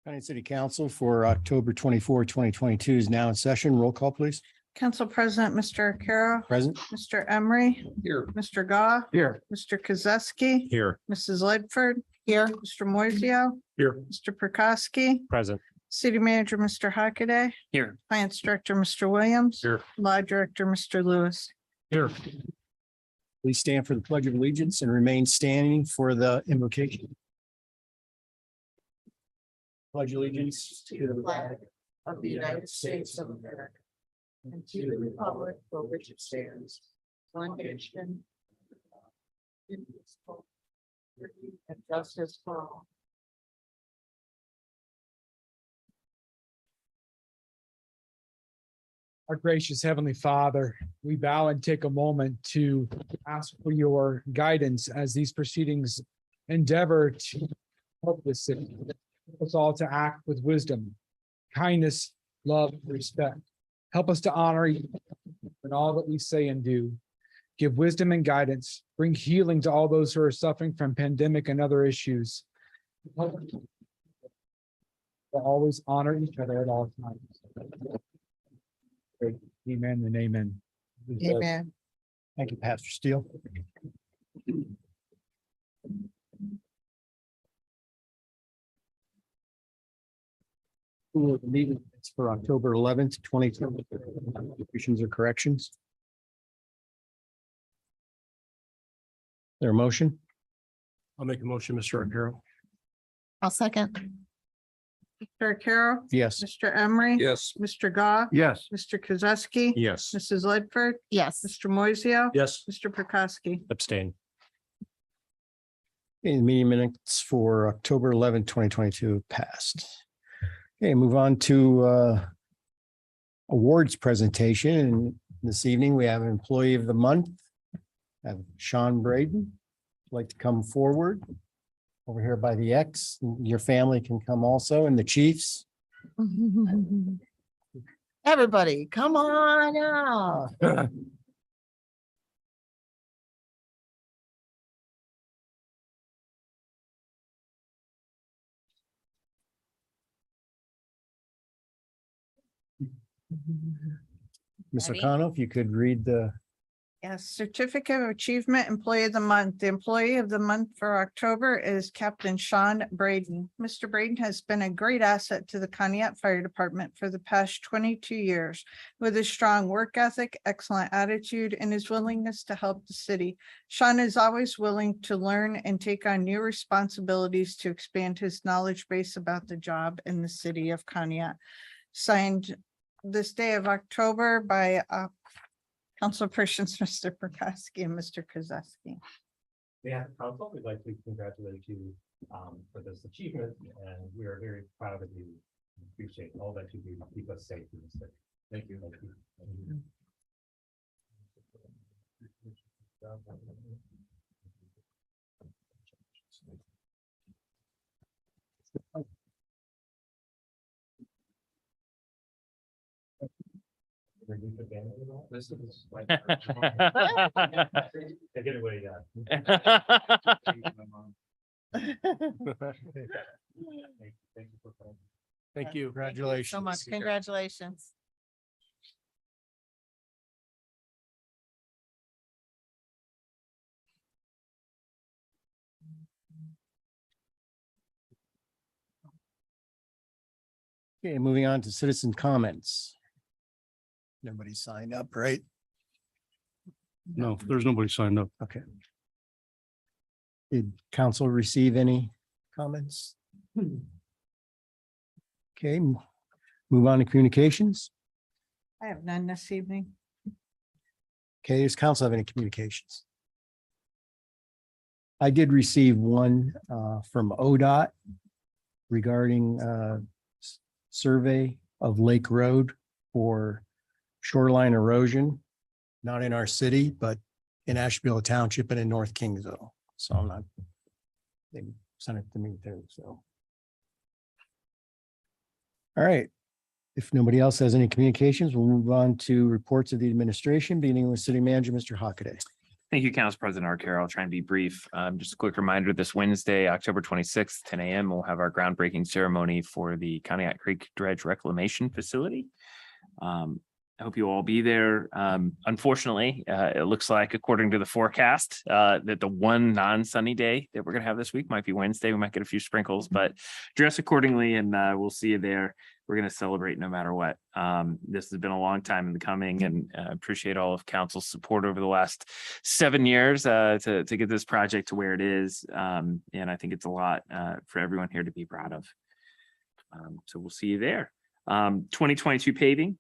County City Council for October 24, 2022 is now in session. Roll call, please. Council President, Mr. Arcaro, Present. Mr. Emery, Here. Mr. Goff, Here. Mr. Kozowski, Here. Mrs. Ledford, here, Mr. Moiseo, Here. Mr. Prokowski, Present. City Manager, Mr. Hockaday, Here. Finance Director, Mr. Williams, Here. Law Director, Mr. Lewis. Here. Please stand for the Pledge of Allegiance and remain standing for the invocation. Pledge allegiance to the flag Of the United States of America and to the republic for which it stands, one nation, indivisible, with liberty and justice for all. Our gracious Heavenly Father, we bow and take a moment to ask for your guidance as these proceedings endeavor to help this city. Help us all to act with wisdom, kindness, love, respect. Help us to honor you in all that we say and do. Give wisdom and guidance. Bring healing to all those who are suffering from pandemic and other issues. Help us to always honor each other at all times. Amen and amen. Amen. Thank you, Pastor Steele. The meeting is for October 11th, 2020. Questions or corrections? There a motion? I'll make a motion, Mr. Arcaro. I'll second. Mr. Arcaro, Yes. Mr. Emery. Yes. Mr. Goff, Yes. Mr. Kozowski. Yes. Mrs. Ledford. Yes. Mr. Moiseo. Yes. Mr. Prokowski. Abstain. Okay, the meeting minutes for October 11th, 2022 passed. Okay, move on to awards presentation. And this evening we have an Employee of the Month. Have Sean Braden. Like to come forward over here by the X. Your family can come also, and the Chiefs. Everybody, come on out. Ms. Ready? O'Connell, if you could read the, Yes, Certificate of Achievement, Employee of the Month. The Employee of the Month for October is Captain Sean Braden. Mr. Braden has been a great asset to the Conneaut Fire Department for the past 22 years. With his strong work ethic, excellent attitude, and his willingness to help the city, Sean is always willing to learn and take on new responsibilities to expand his knowledge base about the job in the city of Conneaut. Signed this day of October by Councilpersons Mr. Prokowski and Mr. Kozowski. Yeah, council, we'd like to congratulate you for this achievement, and we are very proud of you. Appreciate all that you do to keep us safe in the city. Thank you. Thank you. This is like. Take it away, yeah. Thank you for coming. Thank you. congratulations. So much, congratulations. Okay, moving on to citizen comments. Nobody signed up, right? No, there's nobody signed up. Okay. Did council receive any comments? Okay, move on to communications. I have none this evening. Okay, does council have any communications? I did receive one from ODOT regarding survey of Lake Road for shoreline erosion, not in our city, but in Ashtabula Township and in North Kingsville. So I'm not, they sent it to me too, so. All right. If nobody else has any communications, we'll move on to reports of the administration, beginning with City Manager, Mr. Hockaday. Thank you, Council President Arcaro. I'll try and be brief. Just a quick reminder, this Wednesday, October 26th, 10 a.m., we'll have our groundbreaking ceremony for the Conneaut Creek Dredge Reclamation Facility. I hope you all be there. Unfortunately, it looks like, according to the forecast, that the one non-sunny day that we're going to have this week might be Wednesday. We might get a few sprinkles, but dress accordingly, and we'll see you there. We're going to celebrate no matter what. This has been a long time in the coming, and appreciate all of council's support over the last 7 years to get this project to where it is. And I think it's a lot for everyone here to be proud of. So we'll see you there. 2022 paving.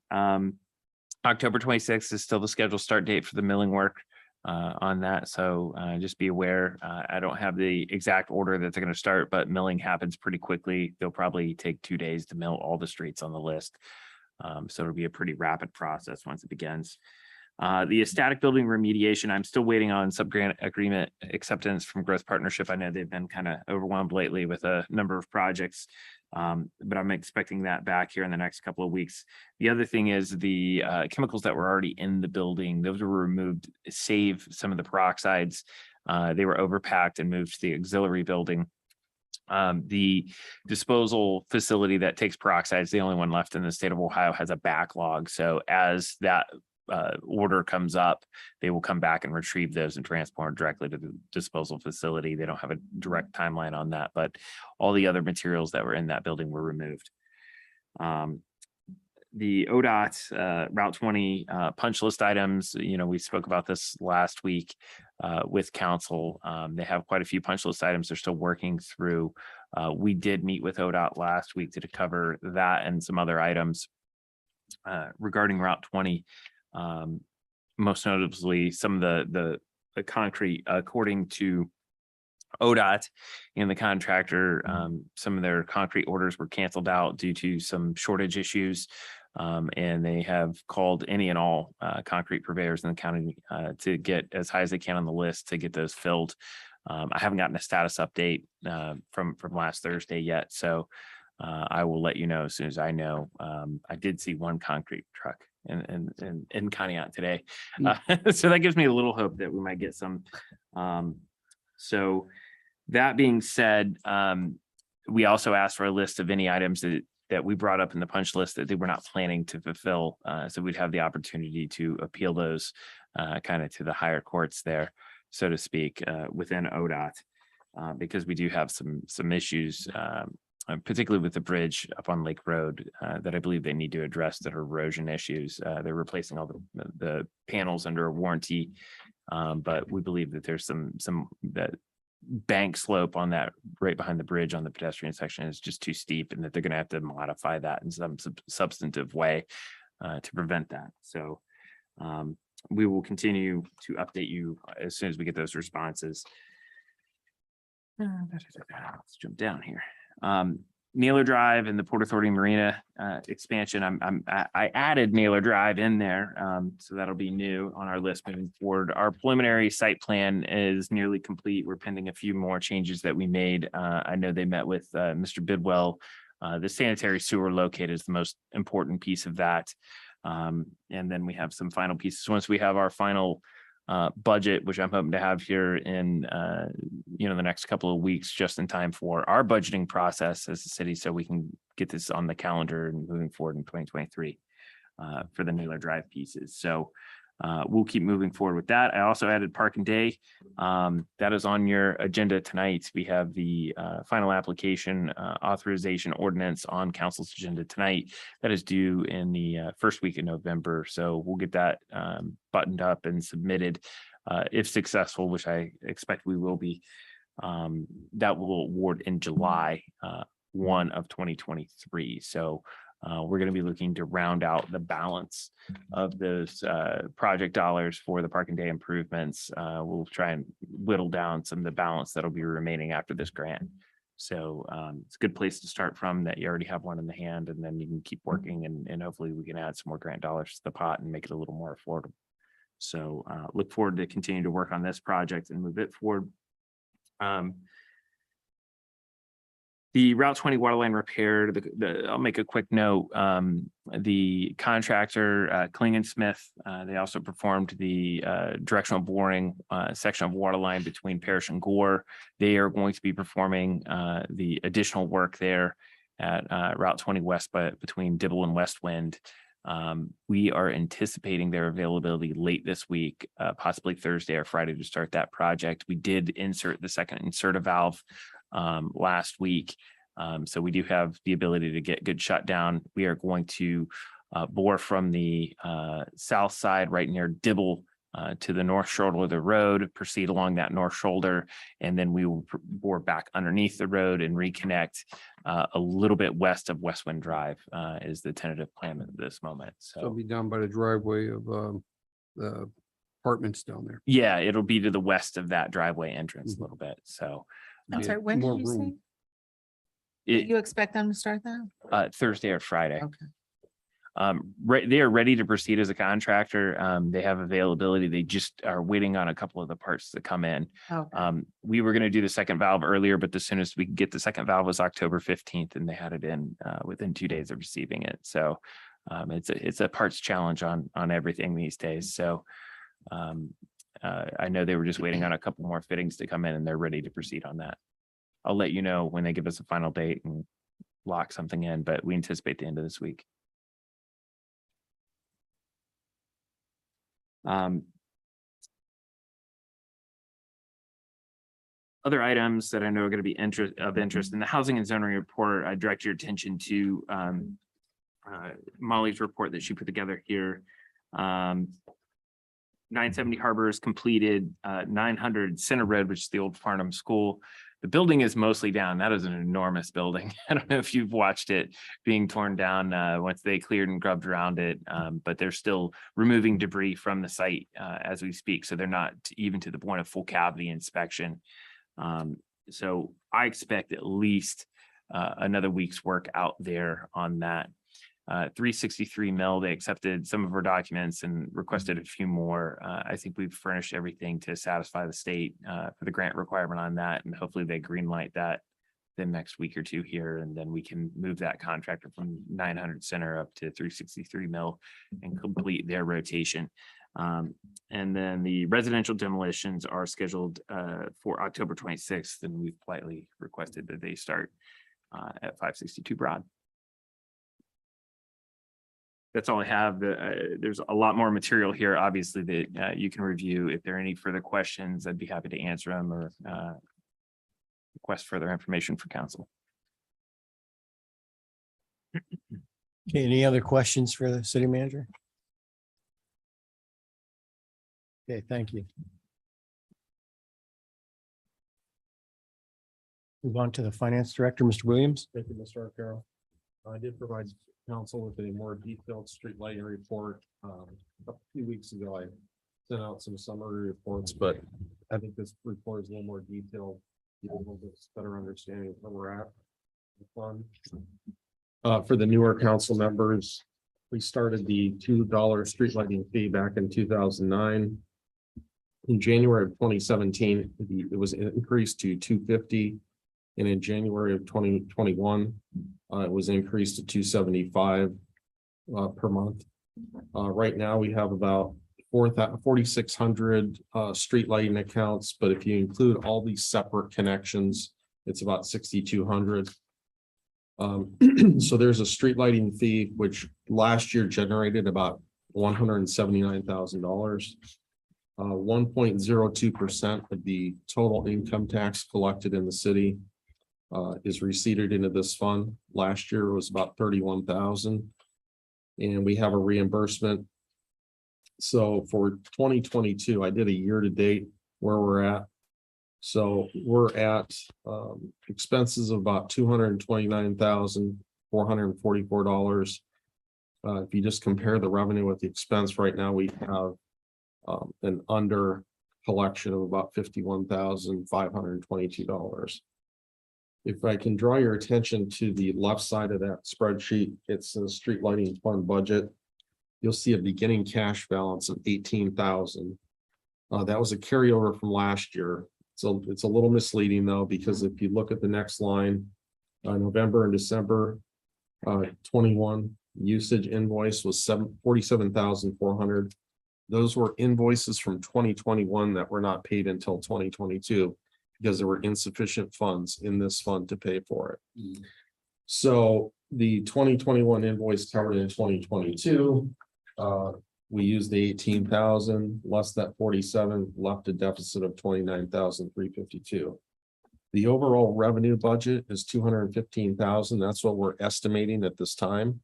October 26th is still the scheduled start date for the milling work on that. So just be aware. I don't have the exact order that they're going to start, but milling happens pretty quickly. They'll probably take 2 days to mill all the streets on the list. So it'll be a pretty rapid process once it begins. The static building remediation, I'm still waiting on subgrant agreement acceptance from Growth Partnership. I know they've been kind of overwhelmed lately with a number of projects, but I'm expecting that back here in the next couple of weeks. The other thing is the chemicals that were already in the building, those were removed, save some of the peroxides. They were overpacked and moved to the auxiliary building. The disposal facility that takes peroxide is the only one left in the state of Ohio, has a backlog. So as that order comes up, they will come back and retrieve those and transport directly to the disposal facility. They don't have a direct timeline on that, but all the other materials that were in that building were removed. The ODOT Route 20 punch list items, we spoke about this last week with council. They have quite a few punch list items they're still working through. We did meet with ODOT last week to cover that and some other items regarding Route 20. Most notably, some of the concrete, according to ODOT and the contractor, some of their concrete orders were canceled out due to some shortage issues. And they have called any and all concrete purveyors in the county to get as high as they can on the list to get those filled. I haven't gotten a status update from last Thursday yet, so I will let you know as soon as I know. I did see one concrete truck in Conneaut today. So that gives me a little hope that we might get some. So that being said, we also asked for a list of any items that we brought up in the punch list that they were not planning to fulfill. So we'd have the opportunity to appeal those kind of to the higher courts there, so to speak, within ODOT, because we do have some issues, particularly with the bridge up on Lake Road that I believe they need to address, that are erosion issues. They're replacing all the panels under a warranty, but we believe that there's some that bank slope on that right behind the bridge on the pedestrian section is just too steep, and that they're going to have to modify that in some substantive way to prevent that. So we will continue to update you as soon as we get those responses. Let's jump down here. Naylor Drive and the Port Authority Marina expansion. I added Naylor Drive in there, so that'll be new on our list moving forward. Our preliminary site plan is nearly complete. We're pending a few more changes that we made. I know they met with Mr. Bidwell. The sanitary sewer locate is the most important piece of that, and then we have some final pieces. Once we have our final budget, which I'm hoping to have here in the next couple of weeks, just in time for our budgeting process as a city, so we can get this on the calendar and moving forward in 2023 for the Naylor Drive pieces. So we'll keep moving forward with that. I also added Park and Day. That is on your agenda tonight. We have the final application authorization ordinance on council's agenda tonight. That is due in the first week of November. So we'll get that buttoned up and submitted if successful, which I expect we will be. That will award in July 1 of 2023. So we're going to be looking to round out the balance of those project dollars for the Park and Day improvements. We'll try and whittle down some of the balance that'll be remaining after this grant. So it's a good place to start from, that you already have one in the hand, and then you can keep working, and hopefully we can add some more grant dollars to the pot and make it a little more affordable. So look forward to continue to work on this project and move it forward. The Route 20 water line repair, I'll make a quick note. The contractor, Kling & Smith, they also performed the directional boring section of water line between Parish and Gore. They are going to be performing the additional work there at Route 20 West, but between Dibble and West Wind. We are anticipating their availability late this week, possibly Thursday or Friday to start that project. We did insert the second inserter valve last week. So we do have the ability to get good shutdown. We are going to bore from the south side right near Dibble to the north shoulder of the road, proceed along that north shoulder, and then we will bore back underneath the road and reconnect a little bit west of Westwind Drive is the tentative plan at this moment. It'll So be down by the driveway of the apartments down there. yeah, it'll be to the west of that driveway entrance a Mhm. little bit. So I'm Yeah, sorry, when more did you say? room. You expect them to start that? Thursday or Friday. Okay. Right, they are ready to proceed as a contractor. They have availability. They just are waiting on a couple of the parts to come in. Okay. We were going to do the second valve earlier, but the soonest we could get the second valve was October 15th, and they had it in within 2 days of receiving it. So it's a parts challenge on everything these days. So I know they were just waiting on a couple more fittings to come in, and they're ready to proceed on that. I'll let you know when they give us a final date and lock something in, but we anticipate the end of this week. Other items that I know are going to be of interest in the housing and zoning report, I direct your attention to Molly's report that she put together here. 970 Harbor is completed, 900 Center Road, which is the old Farnham School. The building is mostly down. That is an enormous building. I don't know if you've watched it being torn down once they cleared and grubbed around it, but they're still removing debris from the site as we speak. So they're not even to the point of full cavity inspection. So I expect at least another week's work out there on that. 363 Mill, they accepted some of our documents and requested a few more. I think we've furnished everything to satisfy the state for the grant requirement on that, and hopefully they green light that the next week or two here, and then we can move that contractor from 900 Center up to 363 Mill and complete their rotation. And then the residential demolitions are scheduled for October 26th, and we've politely requested that they start at 562 Broad. That's all I have. There's a lot more material here, obviously, that you can review. If there are any further questions, I'd be happy to answer them or request further information for council. Okay, any other questions for the city manager? Okay, thank you. Move on to the finance director, Mr. Williams. Thank you, Mr. Arcaro. I did provide council with a more detailed street lighting report. A few weeks ago, I sent out some summary reports, but I think this report is a little more detailed. You have a little bit better understanding of where we're at. Fun. For the newer council members, we started the $2 street lighting fee back in 2009. In January of 2017, it was increased to $250. And in January of 2021, it was increased to $275 per month. Right now, we have about 4,600 street lighting accounts, but if you include all these separate connections, it's about 6,200. So there's a street lighting fee, which last year generated about $179,000. 1.02% of the total income tax collected in the city is receipted into this fund. Last year was about 31,000. And we have a reimbursement. So for 2022, I did a year to date where we're at. So we're at expenses of about $229,444. If you just compare the revenue with the expense right now, we have an under collection of about $51,522. If I can draw your attention to the left side of that spreadsheet, it's the street lighting fund budget. You'll see a beginning cash balance of 18,000. That was a carryover from last year. So it's a little misleading though, because if you look at the next line, November and December 21 usage invoice was 47,400. Those were invoices from 2021 that were not paid until 2022 because there were insufficient funds in this fund to pay for it. So the 2021 invoice covered in 2022. We used the 18,000 less that 47, left a deficit of 29,352. The overall revenue budget is 215,000. That's what we're estimating at this time.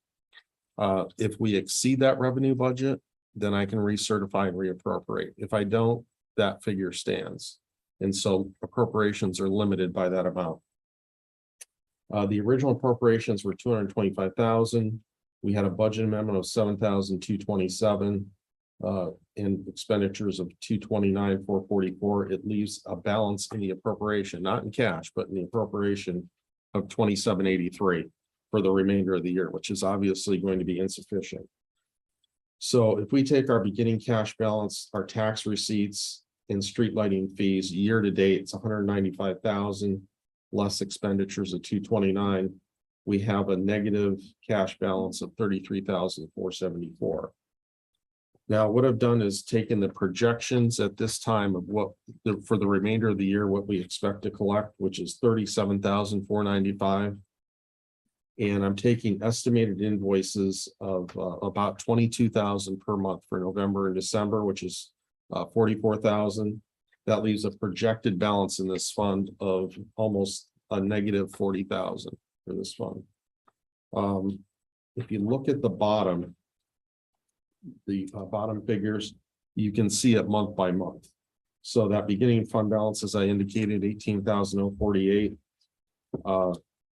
If we exceed that revenue budget, then I can recertify and reappropriate. If I don't, that figure stands. And so appropriations are limited by that amount. The original appropriations were 225,000. We had a budget amendment of 7,227. In expenditures of 229,444. It leaves a balance in the appropriation, not in cash, but in the appropriation of 2783 for the remainder of the year, which is obviously going to be insufficient. So if we take our beginning cash balance, our tax receipts and street lighting fees year to date, it's 195,000 less expenditures of 229. We have a negative cash balance of 33,474. Now, what I've done is taken the projections at this time of what for the remainder of the year, what we expect to collect, which is 37,495. And I'm taking estimated invoices of about 22,000 per month for November and December, which is 44,000. That leaves a projected balance in this fund of almost a negative 40,000 for this fund. If you look at the bottom figures, you can see it month by month. So that beginning fund balance, as I indicated, 18,048.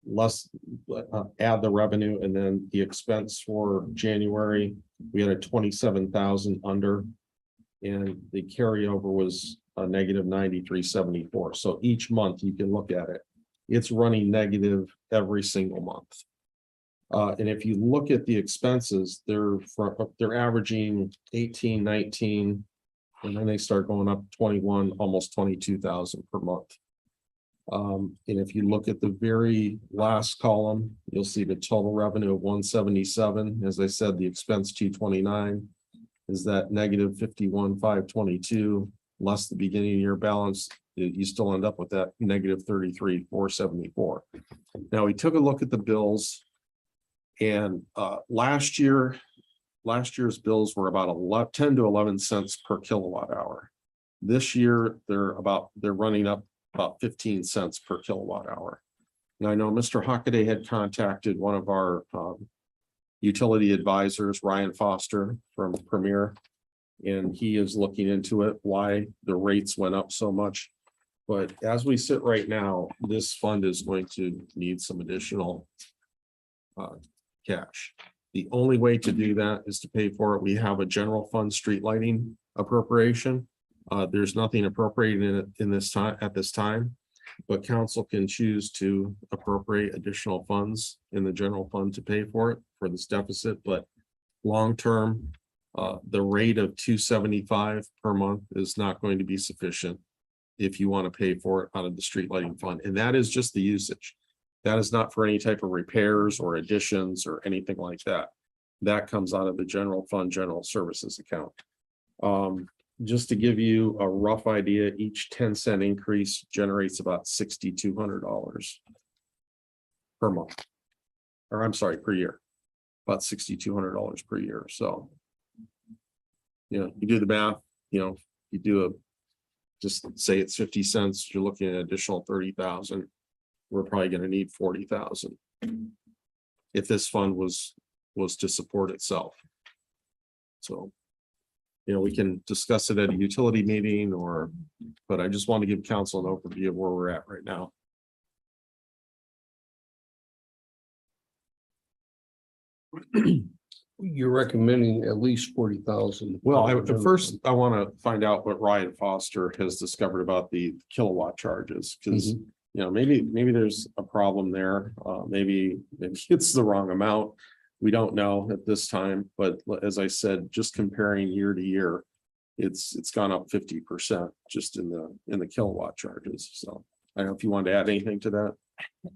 Less add the revenue, and then the expense for January, we had a 27,000 under, and the carryover was a negative 9374. So each month you can look at it. It's running negative every single month. And if you look at the expenses, they're averaging 18, 19, and then they start going up 21, almost 22,000 per month. And if you look at the very last column, you'll see the total revenue of 177. As I said, the expense 229 is that negative 51,522 less the beginning of year balance. You still end up with that negative 33,474. Now we took a look at the bills. And last year's bills were about 10 to 11 cents per kilowatt hour. This year, they're running up about 15 cents per kilowatt hour. Now I know Mr. Hockaday had contacted one of our utility advisors, Ryan Foster from Premier, and he is looking into it, why the rates went up so much. But as we sit right now, this fund is going to need some additional cash. The only way to do that is to pay for it. We have a general fund street lighting appropriation. There's nothing appropriated in this time at this time, but council can choose to appropriate additional funds in the general fund to pay for it for this deficit. But long term, the rate of 275 per month is not going to be sufficient if you want to pay for it out of the street lighting fund, and that is just the usage. That is not for any type of repairs or additions or anything like that. That comes out of the general fund, general services account. Just to give you a rough idea, each 10-cent increase generates about $6,200 per month. Or I'm sorry, per year. About $6,200 per year. So, you know, you do the math, you know, you do just say it's 50 cents, you're looking at an additional 30,000. We're probably going to need 40,000 if this fund was to support itself. So, you know, we can discuss it at a utility meeting but I just want to give council an overview of where we're at right now. You're recommending at least 40,000. Well, I first want to find out what Ryan Foster has discovered about the kilowatt charges, because you know, maybe there's a problem there. Maybe it's the wrong amount. We don't know at this time, but as I said, just comparing year to year, it's gone up 50% just in the kilowatt charges. So I don't know if you wanted to add anything to that.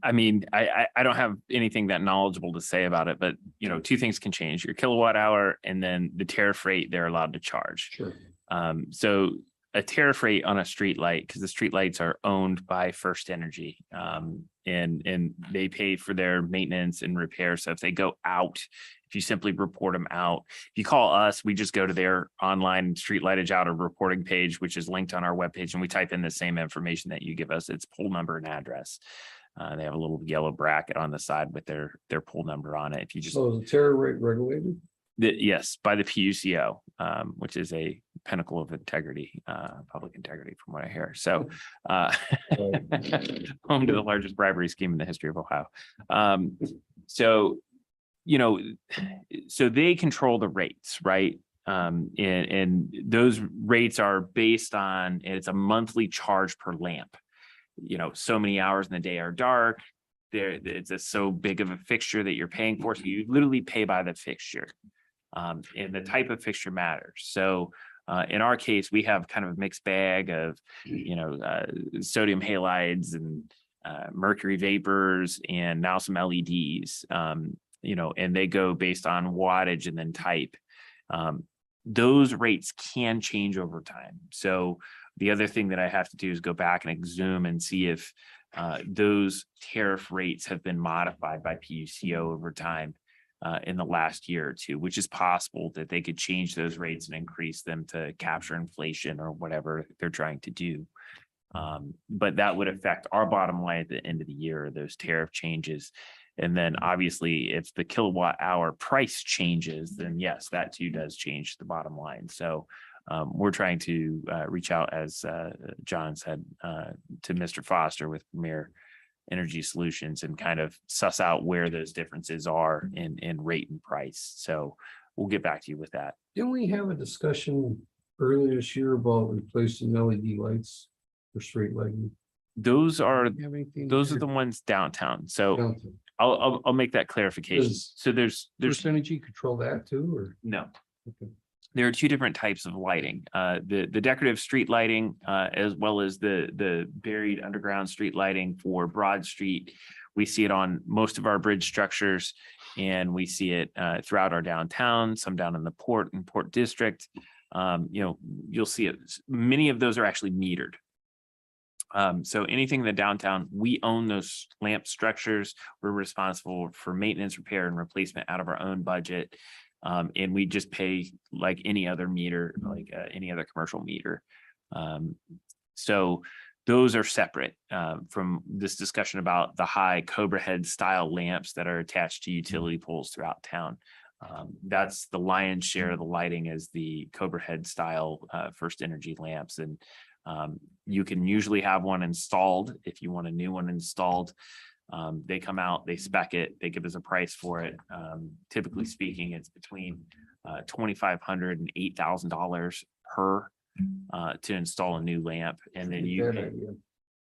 I mean, I don't have anything that knowledgeable to say about it, but two things can change: your kilowatt hour and then the tariff rate they're allowed to charge. Sure. So a tariff rate on a street light, because the street lights are owned by First Energy, and they pay for their maintenance and repair. So if they go out, if you simply report them out, if you call us, we just go to their online street lightage out or reporting page, which is linked on our webpage, and we type in the same information that you give us. It's poll number and address. They have a little yellow bracket on the side with their poll number on it. If you just So the tariff rate regulated? yes, by the PUCO, which is a pinnacle of integrity, public integrity, from what I hear. So, home to the largest bribery scheme in the history of Ohio. So they control the rates, right? And those rates are based on, it's a monthly charge per lamp. So many hours in the day are dark. It's so big of a fixture that you're paying for. So you literally pay by the fixture. And the type of fixture matters. So in our case, we have kind of a mixed bag of, sodium halides and mercury vapors and now some LEDs, and they go based on wattage and then type. Those rates can change over time. So the other thing that I have to do is go back and exhume and see if those tariff rates have been modified by PUCO over time. In the last year or two, which is possible that they could change those rates and increase them to capture inflation or whatever they're trying to do. But that would affect our bottom line at the end of the year, those tariff changes. And then obviously if the kilowatt hour price changes, then yes, that too does change the bottom line. So we're trying to reach out, as John said, to Mr. Foster with Premier Energy Solutions and kind of suss out where those differences are in rate and price. So we'll get back to you with that. Didn't we have a discussion earlier this year about replacing LED lights for street lighting? Those are You have anything those are there? the ones downtown. So Downtown. I'll make that clarification. Does So there's First Energy control that too, or? no. Okay. There are two different types of lighting, the decorative street lighting, as well as the buried underground street lighting for Broad Street. We see it on most of our bridge structures, and we see it throughout our downtown, some down in the port and port district. You'll see it. Many of those are actually metered. So anything in the downtown, we own those lamp structures. We're responsible for maintenance, repair, and replacement out of our own budget. And we just pay like any other meter, like any other commercial meter. So those are separate from this discussion about the high Cobra head style lamps that are attached to utility poles throughout town. That's the lion's share of the lighting, is the Cobra head style First Energy lamps. And you can usually have one installed if you want a new one installed. They come out, they spec it, they give us a price for it. Typically speaking, it's between $2,500 and $8,000 per to install a new lamp. And then you Bad pay, idea.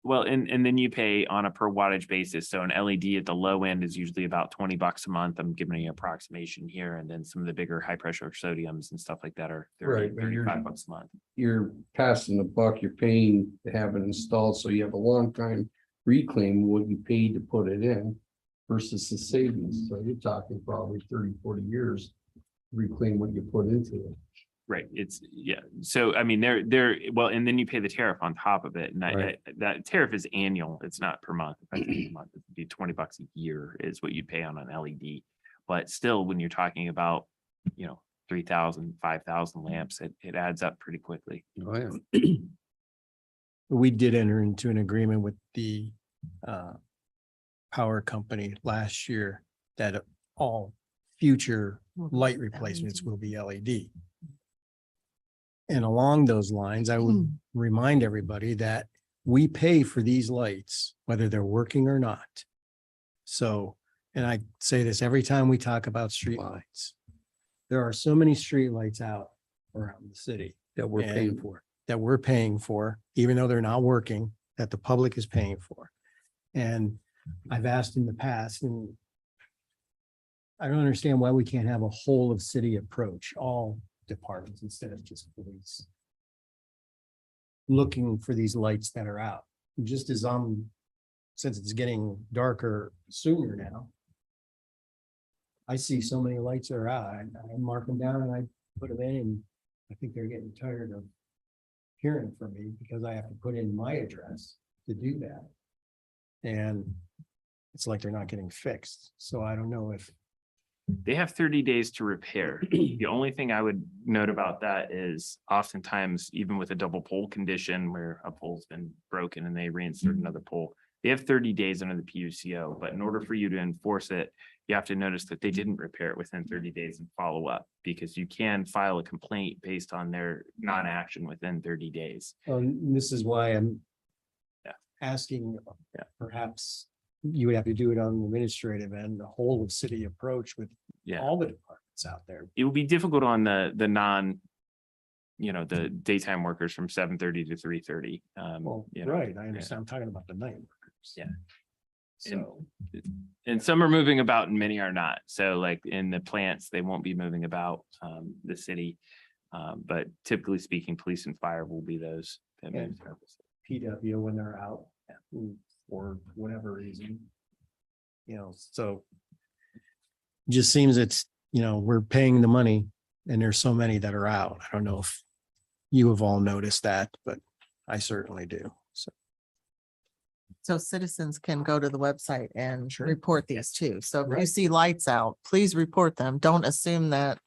well, and then you pay on a per wattage basis. So an LED at the low end is usually about $20 a month. I'm giving you an approximation here. And then some of the bigger high pressure sodiums and stuff like that are Right, but you're- $35 a month. You're passing the buck, you're paying to have it installed, so you have a long time reclaim what you paid to put it in versus the savings. So you're talking probably 30, 40 years to reclaim what you put into it. Right, it's, yeah, so I mean, they're, well, and then you pay the tariff on top of it, and Right. that tariff is annual, it's not per month. If I think a month, it'd be $20 a year is what you pay on an LED. But still, when you're talking about, 3,000, 5,000 lamps, it adds up pretty quickly. Oh, yeah. We did enter into an agreement with the power company last year that all future light replacements will be LED. And along those lines, I would remind everybody that we pay for these lights, whether they're working or not. So, and I say this every time we talk about streetlights. There are so many streetlights out around the city That we're paying And- for. that we're paying for, even though they're not working, that the public is paying for. And I've asked in the past, and I don't understand why we can't have a whole of city approach, all departments instead of just police. Looking for these lights that are out. just as since it's getting darker sooner now. I see so many lights are out. I mark them down and I put them in, and I think they're getting tired of hearing from me because I have to put in my address to do that. And it's like they're not getting fixed. So I don't know if, They have 30 days to repair. The only thing I would note about that is oftentimes, even with a double pole condition where a pole's been broken and they reinsert another pole, they have 30 days under the PUCO, but in order for you to enforce it, you have to notice that they didn't repair it within 30 days and follow up, because you can file a complaint based on their non-action within 30 days. this is why I'm Yeah. asking, Yeah. perhaps you would have to do it on the administrative and the whole of city approach with Yeah. all the departments out there. It would be difficult on the non, the daytime workers from 7:30 to 3:30. Well, right, I understand. I'm talking about the night workers. Yeah. So, And some are moving about and many are not. So like in the plants, they won't be moving about the city. But typically speaking, police and fire will be those that move throughout the city. PW when they're out for whatever reason. So. Just seems we're paying the money and there's so many that are out. I don't know if you have all noticed that, but I certainly do. So, So citizens can go to the website and Sure. report these too. So if you Right. see lights out, please report them. Don't assume that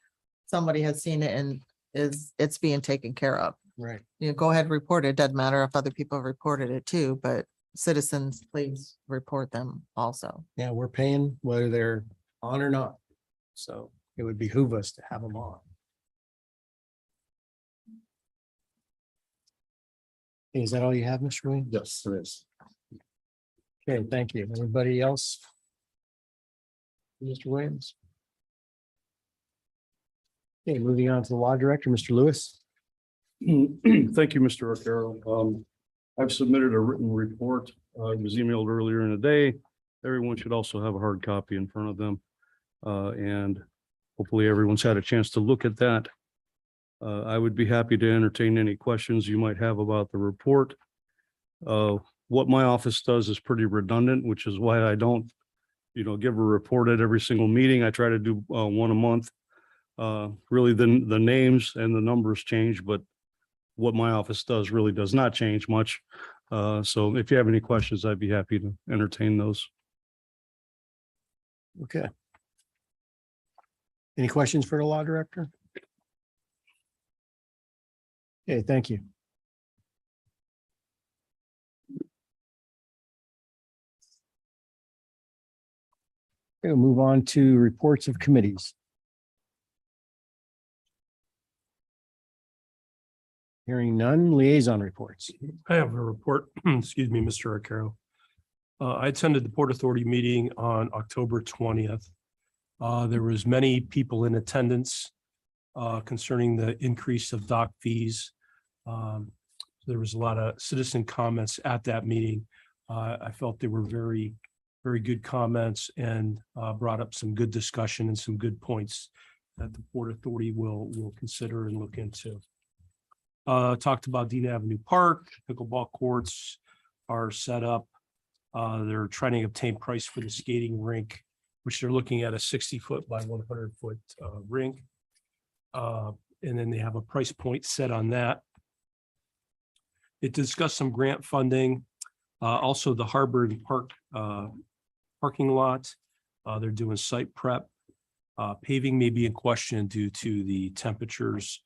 somebody has seen it and it's being taken care of. right. Go ahead, report it. Doesn't matter if other people have reported it too, but citizens, please report them also. Yeah, we're paying whether they're on or not. So it would behoove us to have them on. Is that all you have, Mr. Williams? Yes, there is. Okay, thank you. Anybody else? Mr. Williams? Okay, moving on to the law director, Mr. Lewis. Thank you, Mr. Arcaro. I've submitted a written report. It was emailed earlier in the day. Everyone should also have a hard copy in front of them. And hopefully everyone's had a chance to look at that. I would be happy to entertain any questions you might have about the report. What my office does is pretty redundant, which is why I don't, give a report at every single meeting. I try to do one a month. Really, the names and the numbers change, but what my office does really does not change much. So if you have any questions, I'd be happy to entertain those. Okay. Any questions for the law director? Okay, thank you. We'll move on to reports of committees. Hearing none, liaison reports. I have a report, excuse me, Mr. Arcaro. I attended the Port Authority meeting on October 20th. There was many people in attendance concerning the increase of dock fees. There was a lot of citizen comments at that meeting. I felt they were very, very good comments and brought up some good discussion and some good points that the Port Authority will consider and look into. Talked about Dean Avenue Park, pickleball courts are set up. They're trying to obtain price for the skating rink, which they're looking at a 60-foot by 100-foot rink. And then they have a price point set on that. It discussed some grant funding. Also the Harbor and Park parking lot. They're doing site prep. Paving may be in question due to the temperatures.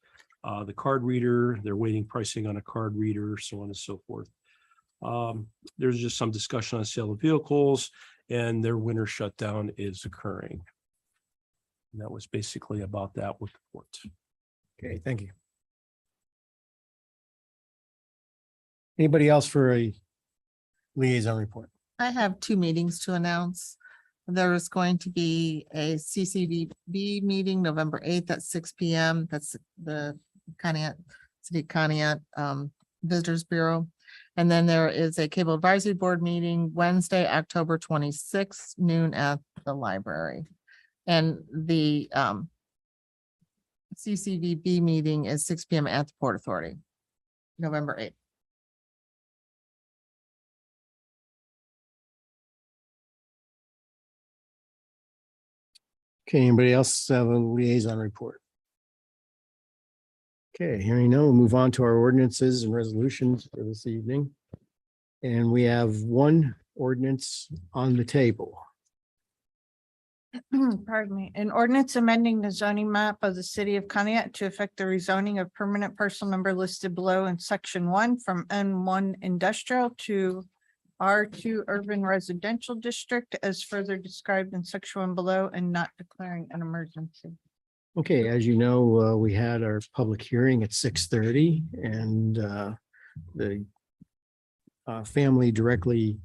The card reader, they're waiting pricing on a card reader, so on and so forth. There's just some discussion on sale of vehicles and their winter shutdown is occurring. And that was basically about that with the port. Okay, thank you. Anybody else for a liaison report? I have 2 meetings to announce. There is going to be a CCVB meeting November 8th at 6 p.m. That's the City of Conneaut Visitors Bureau. And then there is a Cable Advisory Board meeting Wednesday, October 26th, noon at the library. And the CCVB meeting is 6 p.m. at the Port Authority, November 8th. Okay, anybody else have a liaison report? Okay, hearing none, we'll move on to our ordinances and resolutions for this evening. And we have one ordinance on the table. Pardon me, an ordinance amending the zoning map of the city of Conneaut to affect the rezoning of permanent parcel number listed below in section 1 from N1 industrial to R2 urban residential district as further described in section 1 below and not declaring an emergency. Okay, as you know, we had our public hearing at 6:30 and the family directly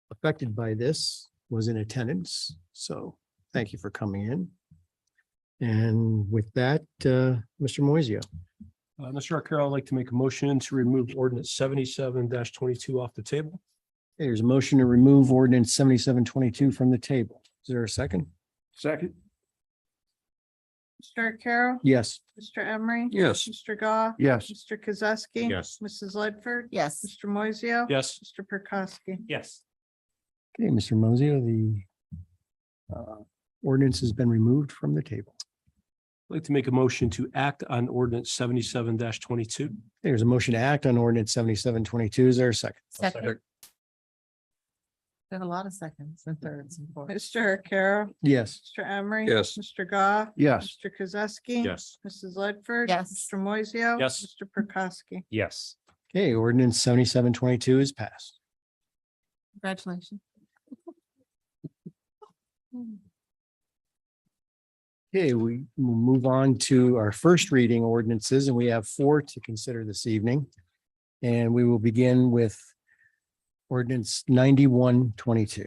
affected by this was in attendance. So thank you for coming in. And with that, Mr. Moiseo. Mr. Arcaro, I'd like to make a motion to remove ordinance 77-22 off the table. There's a motion to remove ordinance 7722 from the table. Is there a second? Second. Mr. Carroll. Yes. Mr. Emery. Yes. Mr. Goff. Yes. Mr. Kozowski. Yes. Mrs. Ledford. Yes. Mr. Moiseo. Yes. Mr. Prokowski. Yes. Okay, Mr. Mosio, the ordinance has been removed from the table. I'd like to make a motion to act on ordinance 77-22. There's a motion to act on ordinance 7722. Is there a second? Second. We have a lot of seconds and thirds and fourths. Mr. Carroll. Yes. Mr. Emery. Yes. Mr. Goff. Yes. Mr. Kozowski. Yes. Mrs. Ledford. Yes. Mr. Moiseo. Yes. Mr. Prokowski. Yes. Okay, ordinance 7722 is passed. Congratulations. Okay, we will move on to our first reading ordinances, and we have 4 to consider this evening. And we will begin with ordinance 9122.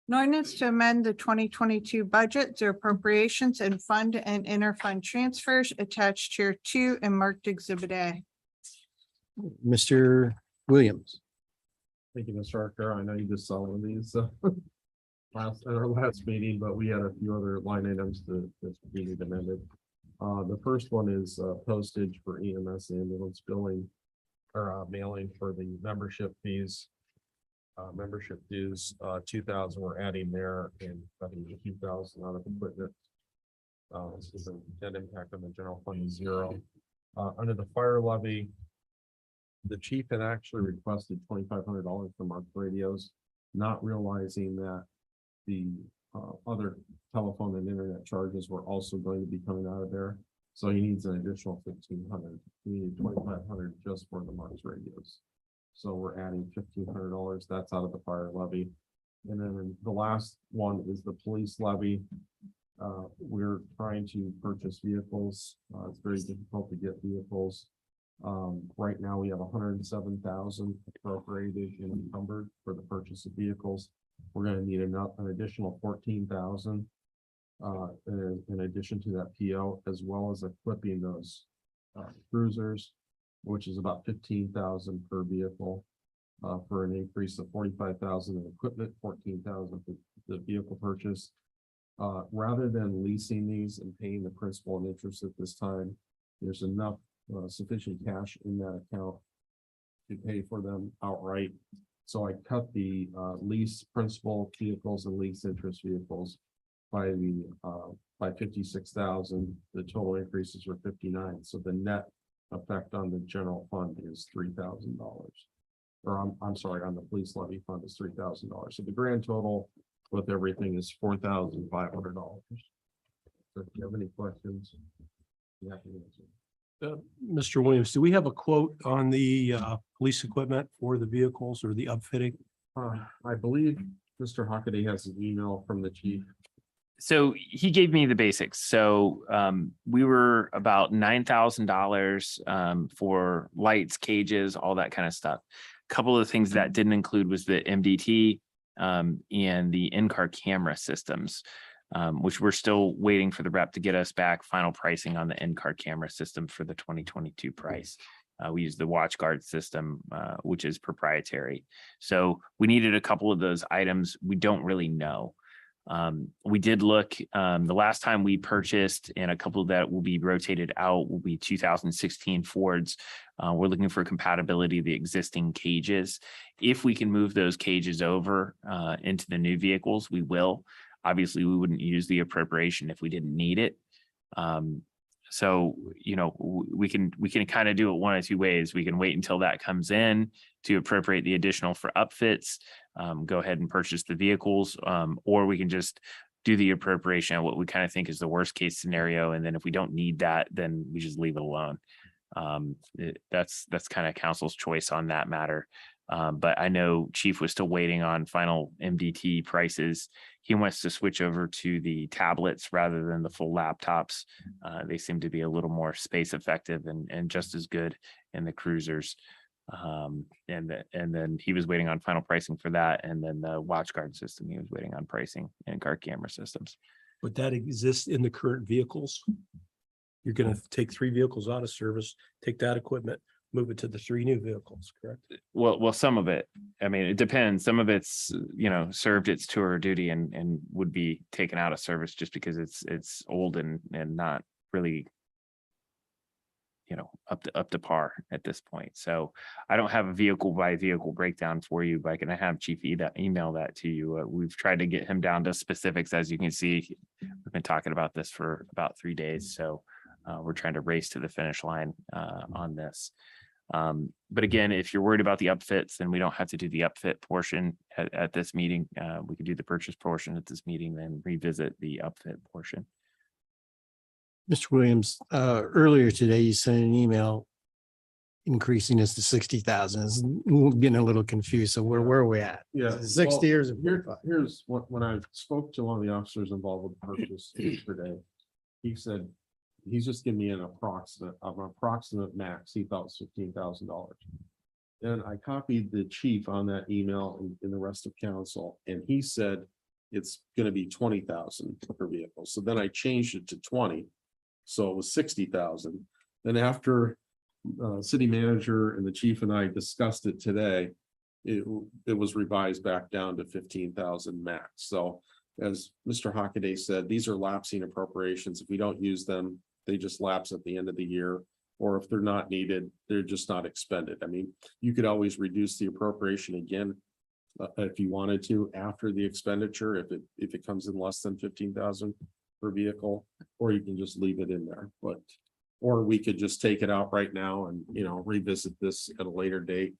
An ordinance to amend the 2022 budget through appropriations and fund and interfund transfers attached here 2 and marked exhibit A. Mr. Williams. Thank you, Mr. Arcaro. I know you just saw one of these, so. At our last meeting, but we had a few other line items that needed amended. The first one is postage for EMS ambulance billing or mailing for the membership fees. Membership dues, 2,000 we're adding there and cutting 2,000 out of equipment. This is a net impact on the general fund is 0. Under the fire levy, the chief had actually requested $2,500 from our radios, not realizing that the other telephone and internet charges were also going to be coming out of there. So he needs an additional 1,500. He needed 2,500 just for the Marks radios. So we're adding $1,500. That's out of the fire levy. And then the last one is the police levy. We're trying to purchase vehicles. It's very difficult to get vehicles. Right now we have 107,000 appropriated and encumbered for the purchase of vehicles. We're going to need an additional 14,000 in addition to that PO, as well as equipping those cruisers, which is about 15,000 per vehicle, for an increase of 45,000 in equipment, 14,000 for the vehicle purchase. Rather than leasing these and paying the principal and interest at this time, there's enough sufficient cash in that account to pay for them outright. So I cut the lease principal vehicles and lease interest vehicles by 56,000. The total increases were 59. So the net effect on the general fund is $3,000. Or I'm sorry, on the police levy fund is $3,000. So the grand total with everything is $4,500. So if you have any questions, you have to answer. Mr. Williams, do we have a quote on the police equipment for the vehicles or the upfitting? I believe Mr. Hockaday has an email from the chief. So he gave me the basics. So we were about $9,000 for lights, cages, all that kind of stuff. A couple of the things that didn't include was the MDT and the in-car camera systems, which we're still waiting for the rep to get us back final pricing on the in-car camera system for the 2022 price. We use the WatchGuard system, which is proprietary. So we needed a couple of those items. We don't really know. We did look, the last time we purchased, and a couple that will be rotated out will be 2016 Fords. We're looking for compatibility of the existing cages. If we can move those cages over into the new vehicles, we will. Obviously, we wouldn't use the appropriation if we didn't need it. So, we can kind of do it one of two ways. We can wait until that comes in to appropriate the additional for upfits, go ahead and purchase the vehicles, or we can just do the appropriation at what we kind of think is the worst case scenario. And then if we don't need that, then we just leave it alone. That's kind of council's choice on that matter. But I know Chief was still waiting on final MDT prices. He wants to switch over to the tablets rather than the full laptops. They seem to be a little more space effective and just as good in the cruisers. And then he was waiting on final pricing for that. And then the watch guard system, he was waiting on pricing and guard camera systems. But that exists in the current vehicles. You're gonna take 3 vehicles out of service, take that equipment, move it to the 3 new vehicles, correct? Well, some of it, I mean, it depends. Some of it's, served its tour of duty and would be taken out of service just because it's old and not really, up to par at this point. So I don't have a vehicle by vehicle breakdown for you, but I can have Chief email that to you. We've tried to get him down to specifics. As you can see, we've been talking about this for about 3 days. So we're trying to race to the finish line on this. But again, if you're worried about the upfits, then we don't have to do the upfit portion at this meeting. We could do the purchase portion at this meeting, then revisit the upfit portion. Mr. Williams, earlier today, you sent an email increasing this to 60,000. It's getting a little confused. So where are we at? Yeah. Is it 60 or is it Here, 45? here's what, when I spoke to one of the officers involved with the purchase yesterday, he said, he's just giving me an approximate max. He thought was $15,000. And I copied the chief on that email and the rest of council, and he said it's gonna be 20,000 per vehicle. So then I changed it to 20. So it was 60,000. Then after city manager and the chief and I discussed it today, it was revised back down to 15,000 max. So as Mr. Hockaday said, these are lapsing appropriations. If we don't use them, they just lapse at the end of the year. Or if they're not needed, they're just not expended. I mean, you could always reduce the appropriation again if you wanted to after the expenditure, if it comes in less than 15,000 per vehicle, or you can just leave it in there. But or we could just take it out right now and revisit this at a later date.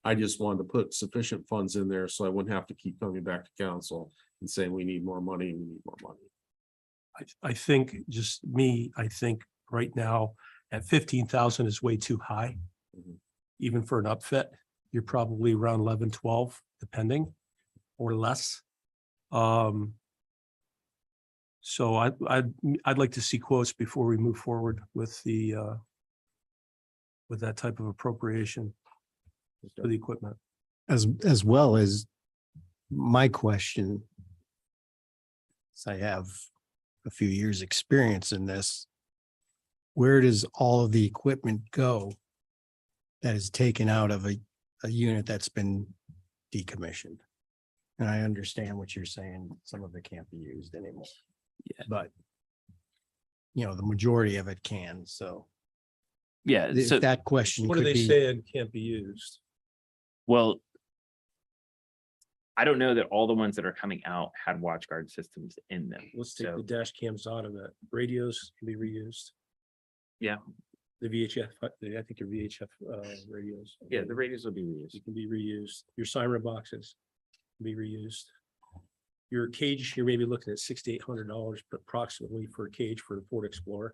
I just wanted to put sufficient funds in there so I wouldn't have to keep coming back to council and saying we need more money, we need more money. I think I think right now at 15,000 is way too high. Even for an upfit, you're probably around 11, 12, depending, or less. So I'd like to see quotes before we move forward with with that type of appropriation for the equipment. As well as my question. So I have a few years' experience in this. Where does all of the equipment go that is taken out of a unit that's been decommissioned? And I understand what you're saying. Some of it can't be used anymore. Yeah. But the majority of it can. So Yeah. if So, that question What are could they be, saying can't be used? well, I don't know that all the ones that are coming out had watch guard systems in them. Let's take So- the dash cams out of it. Radios can be reused. Yeah. The VHF, I think your VHF radios. Yeah, the radios will be reused. It can be reused. Your siren boxes can be reused. Your cage, you're maybe looking at $6,800 approximately for a cage for the Ford Explorer,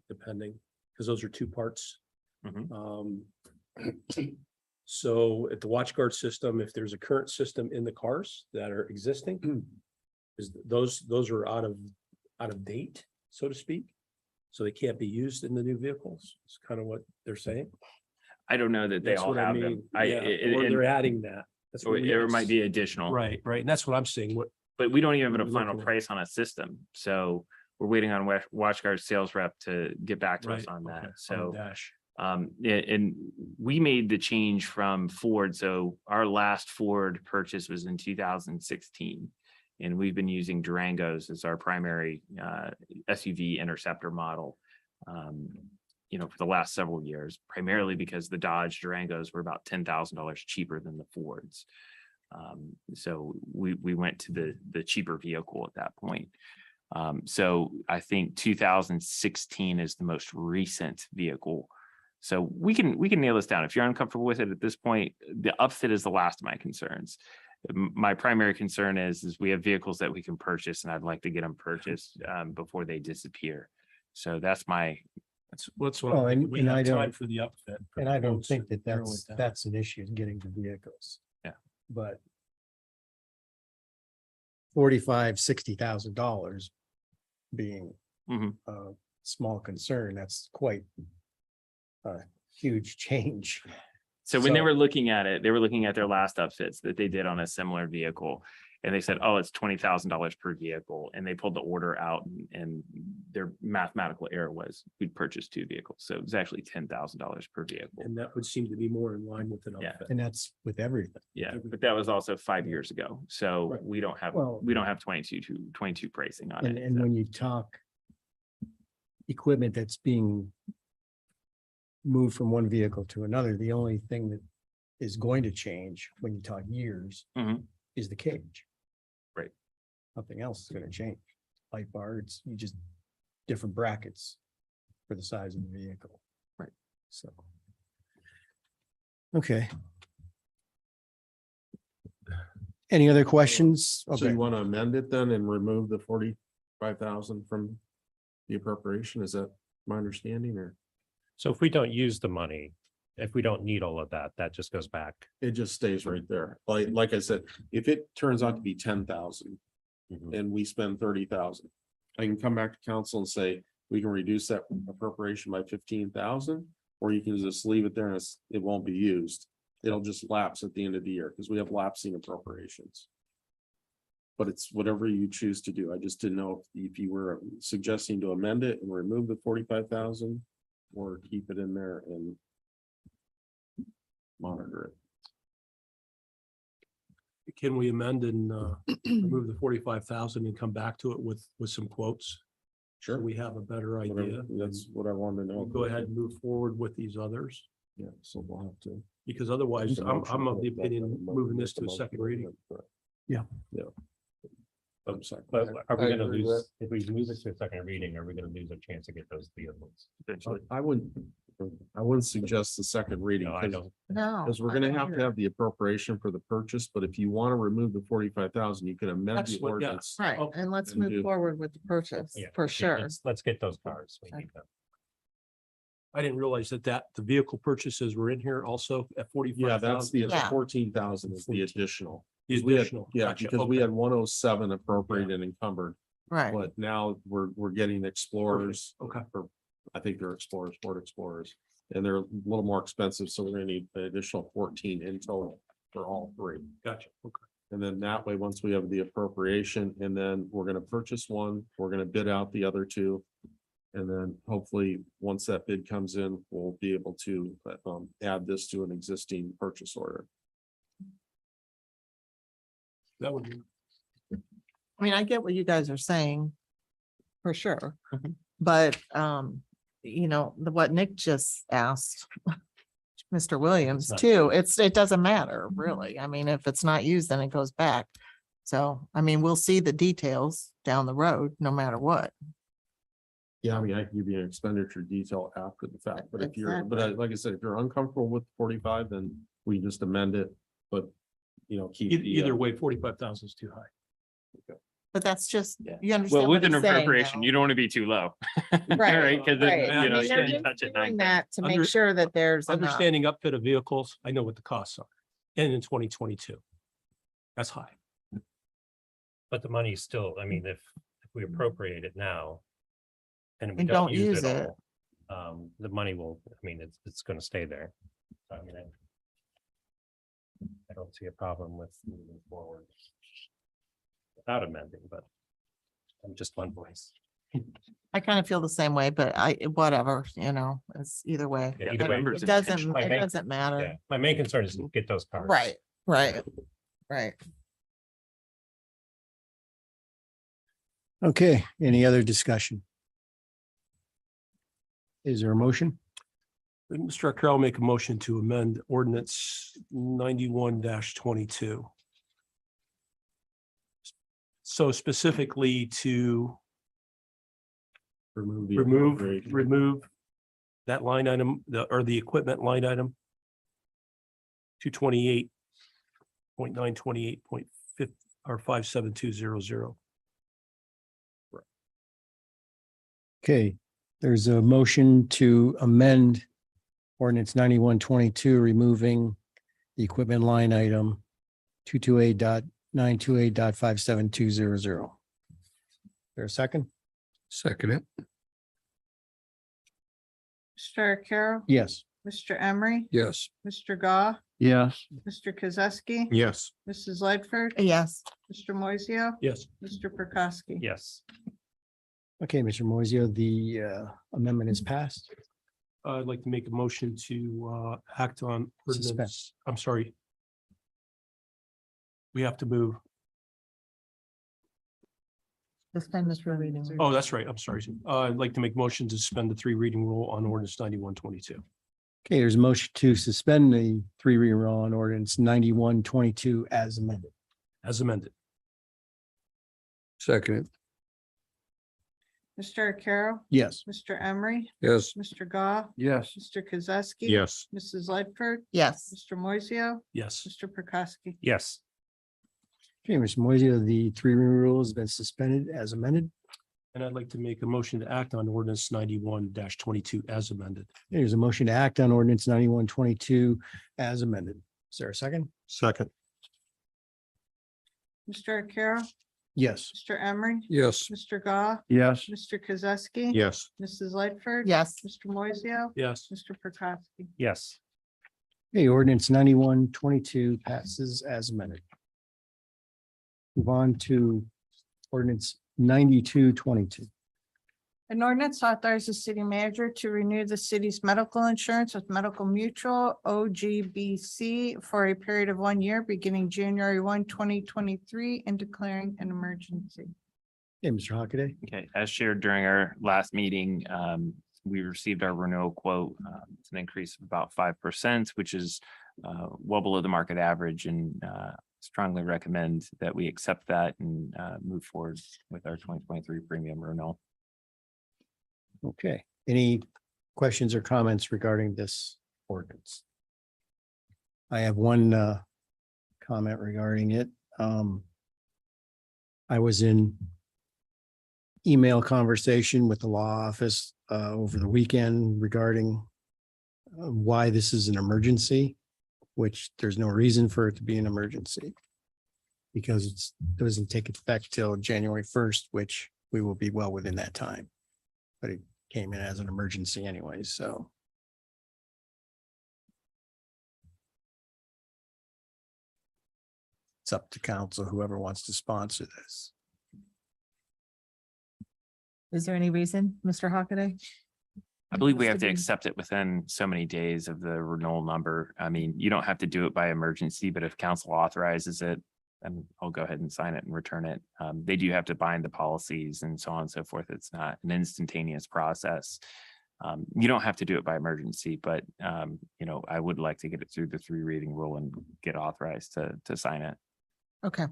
depending, because those are 2 parts. Mhm. So at the watch guard system, if there's a current system in the cars that are existing, is those are out of date, so to speak. So they can't be used in the new vehicles. It's kind of what they're saying. I don't know that they That's all what I have mean. them. Yeah, or they're adding that. That's what we- It might be additional. Right, and that's what I'm saying. But we don't even have a We're final looking at- price on a system. So we're waiting on WatchGuard sales rep to get back to us Right, on okay, that. on So the dash. and we made the change from Ford. So our last Ford purchase was in 2016. And we've been using Durangos as our primary SUV Interceptor model. For the last several years, primarily because the Dodge Durangos were about $10,000 cheaper than the Fords. So we went to the cheaper vehicle at that point. So I think 2016 is the most recent vehicle. So we can nail this down. If you're uncomfortable with it at this point, the upfit is the last of my concerns. My primary concern is we have vehicles that we can purchase, and I'd like to get them purchased before they disappear. So that's my, What's Oh, what and- we and I have don't- time for the upfit. And I don't Quotes, think that narrow it down. that's an issue, getting the vehicles. Yeah. But $60,000 being Mhm. a small concern, that's quite a huge change. so when they So- were looking at it, they were looking at their last upfits that they did on a similar vehicle. And they said, oh, it's $20,000 per vehicle. And they pulled the order out and their mathematical error was we'd purchase 2 vehicles. So it was actually $10,000 per vehicle. And that would seem to be more in line with an Yeah. upfit. And that's with everything. Yeah, but that was also 5 years ago. So Right. we don't have, Well- we don't have 22 pricing on And, it. and so- when you talk equipment that's being moved from one vehicle to another, the only thing that is going to change when you talk years Mhm. is the cage. Right. Nothing else is gonna change. Light bar, it's you just different brackets for the size of the vehicle. Right. So. Okay. Any other questions? So Okay. you want to amend it then and remove the 45,000 from the appropriation? Is that my understanding, or So if we don't use the money, if we don't need all of that, that just goes back. it just stays right there? Like I said, if it turns out to be 10,000 and we spend 30,000, I can come back to council and say, we can reduce that appropriation by 15,000, or you can just leave it there and it won't be used. It'll just lapse at the end of the year because we have lapsing appropriations. But it's whatever you choose to do. I just didn't know if you were suggesting to amend it and remove the 45,000 or keep it in there and monitor it. Can we amend and remove the 45,000 and come back to it with some quotes? So we have a better idea. Whatever, that's what I wanted to know. We'll go ahead and move forward with these others, Yeah, so we'll have to. because otherwise, I'm of the opinion moving this to a second reading. Yeah. Yeah. I'm sorry. But are we I gonna agree with lose, if we move it to a second reading, are we gonna lose a chance to get those vehicles? Eventually. I wouldn't suggest the second reading. No, I 'cause- don't. No. Because we're gonna have to have the appropriation for the purchase, but if you want to remove the 45,000, you can amend That's the what- yeah. ordinance. Right, Oh, and let's and move do- forward with the purchase, Yeah, for okay, sure. Let's get those cars. We need them. I didn't realize that the vehicle purchases were in here also at 45,000. Yeah, that's the Yeah. 14,000 is the 14. additional. The We had- additional. Yeah, Gotcha, because we okay. had 107 appropriated and encumbered, Right, but now we're getting Explorers. Okay. Or I think they're Explorers, Ford Explorers, and they're a little more expensive, so we're gonna need an additional 14 in total for all 3. Gotcha. Okay. And then that way, once we have the appropriation, and then we're gonna purchase one, we're gonna bid out the other 2. And then hopefully, once that bid comes in, we'll be able to add this to an existing purchase order. That would be. I mean, I get what you guys are saying, for sure. Mhm. But, what Nick just asked, Mr. Williams not too, it doesn't matter, really. I mean, if it's not used, then it goes back. So, I mean, we'll see the details down the road, no matter what. Yeah, I mean, I can give you an expenditure detail after the fact, but if you're, but like I said, if you're uncomfortable with 45, then we just amend it, but. Keep. the, Either way, 45,000 is too high. But that's just, Yeah. you understand Well, what with an he's saying, appropriation, though. you don't want to be too low. Right, Because right. then, I you know, mean, you they're can just touch it doing 9. that to make Under- sure that there's enough. Understanding upfit of vehicles, I know what the costs are. And in 2022. That's high. But the money is still, I mean, if we appropriate it now. And we And don't don't use use it all, the money will, I mean, it's gonna stay there. I mean, I don't see a problem with moving forward. Without amending, but I'm just one voice. I kind of feel the same way, but whatever, it's either way. Yeah, Yeah, either the way, numbers It doesn't, intentional. it main- doesn't matter. Yeah, my main concern is to get those cars. Right, right, right. Okay, any other discussion? Is there a motion? Mr. Carroll, make a motion to amend ordinance 91-22. So specifically to Remove. remove that line item, the equipment line item. 228.928.5 or 57200. Okay, there's a motion to amend ordinance 9122, removing the equipment line item 228.928.57200. There a second? Second it. Mr. Arcaro? Yes. Mr. Emery? Yes. Mr. Goff? Yes. Mr. Kozowski? Yes. Mrs. Lightford? Yes, Mr. Moiseo? Yes. Mr. Prokowski? Yes. Okay, Mr. Moiseo, the amendment is passed. I'd like to make a motion to act on Suspend. ordinance. I'm sorry. We have to move. suspend this reading. Oh, that's right. I'm sorry. I'd like to make motion to suspend the 3 reading rule on ordinance 9122. Okay, there's a motion to suspend the 3 reading rule on ordinance 9122 as amended. As amended. Second it. Mr. Arcaro? Yes. Mr. Emery? Yes. Mr. Goff? Yes. Mr. Kozowski? Yes. Mrs. Lightford? Yes, Mr. Moiseo? Yes. Mr. Prokowski? Yes. Okay, Mr. Moiseo, the 3 reading rule has been suspended as amended. And I'd like to make a motion to act on ordinance 91-22 as amended. There's a motion to act on ordinance 9122 as amended. Is there a second? Second. Mr. Arcaro? Yes. Mr. Emery? Yes. Mr. Goff? Yes. Mr. Kozowski? Yes. Mrs. Lightford? yes, Mr. Moiseo? Yes. Mr. Prokowski? Yes. Okay, ordinance 9122 passes as amended. Move on to ordinance 9222. An ordinance authorizes the city manager to renew the city's medical insurance with Medical Mutual OGBC for a period of 1 year, beginning January 1, 2023, and declaring an emergency. Hey, Mr. Hockaday. Okay, as shared during our last meeting, we received our renewal quote. It's an increase of about 5%, which is well below the market average, and strongly recommend that we accept that and move forward with our 2023 premium renewal. Okay, any questions or comments regarding this ordinance? I have one comment regarding it. I was in email conversation with the law office over the weekend regarding why this is an emergency, which there's no reason for it to be an emergency. Because it doesn't take effect till January 1st, which we will be well within that time. But it came in as an emergency anyway, so. It's up to council, whoever wants to sponsor this. is there any reason, Mr. Hockaday? I believe we Mr. have to Bean. accept it within so many days of the renewal number. I mean, you don't have to do it by emergency, but if council authorizes it, then I'll go ahead and sign it and return it. They do have to bind the policies and so on and so forth. It's not an instantaneous process. You don't have to do it by emergency, but I would like to get it through the 3 reading rule and get authorized to sign it. Okay,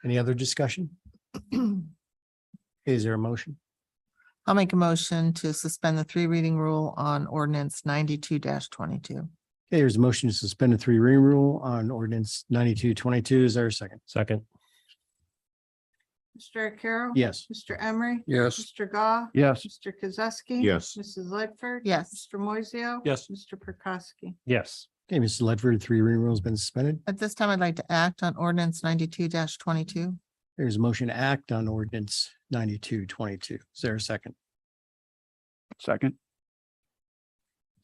Any other discussion? Is there a motion? I'll make a motion to suspend the 3 reading rule on ordinance 92-22. Okay, there's a motion to suspend the 3 reading rule on ordinance 9222. Is there a second? Second. Mr. Arcaro? Yes. Mr. Emery? Yes. Mr. Goff? Yes. Mr. Kozowski? Yes. Mrs. Lightford? Yes, Mr. Moiseo? Yes. Mr. Prokowski? Yes. Okay, Mrs. Ledford, 3 reading rule has been suspended. at this time, I'd like to act on ordinance 92-22. There's a motion to act on ordinance 9222. Is there a second? Second.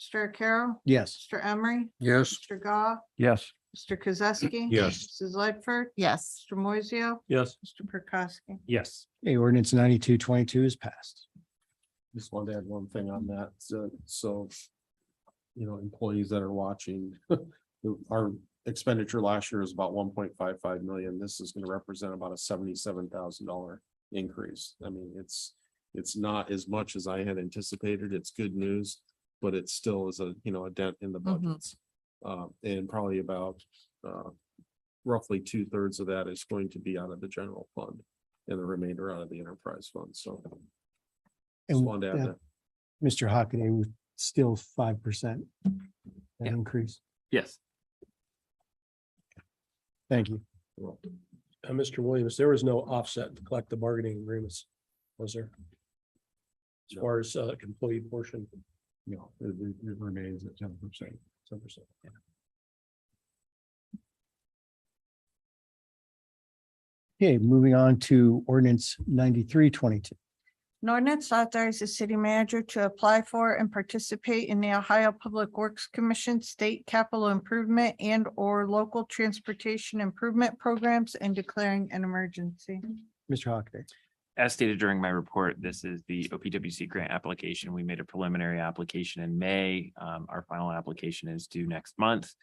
Mr. Arcaro? Yes. Mr. Emery? Yes. Mr. Goff? Yes. Mr. Kozowski? Yes. Mrs. Lightford? Yes, Mr. Moiseo? Yes. Mr. Prokowski? Yes. Okay, ordinance 9222 is passed. Just wanted to add one thing on that. So, employees that are watching, our expenditure last year is about 1.55 million. This is going to represent about a $77,000 increase. I mean, it's not as much as I had anticipated. It's good news, but it still is a dent in the Mhm. budgets. And probably about roughly 2/3 of that is going to be out of the general fund and the remainder out of the enterprise fund. So. Just And wanted to add that. Mr. Hockaday was still 5% that increase. Yes. Thank you. Mr. Williams, there was no offset to collective bargaining agreements, was there? As far as employee portion? No, it remains at 10%. 10%. Okay, moving on to ordinance 9322. An ordinance authorizes the city manager to apply for and participate in the Ohio Public Works Commission State Capital Improvement and or local transportation improvement programs and declaring an emergency. Mr. Hockaday. As stated during my report, this is the OPWC grant application. We made a preliminary application in May. Our final application is due next month.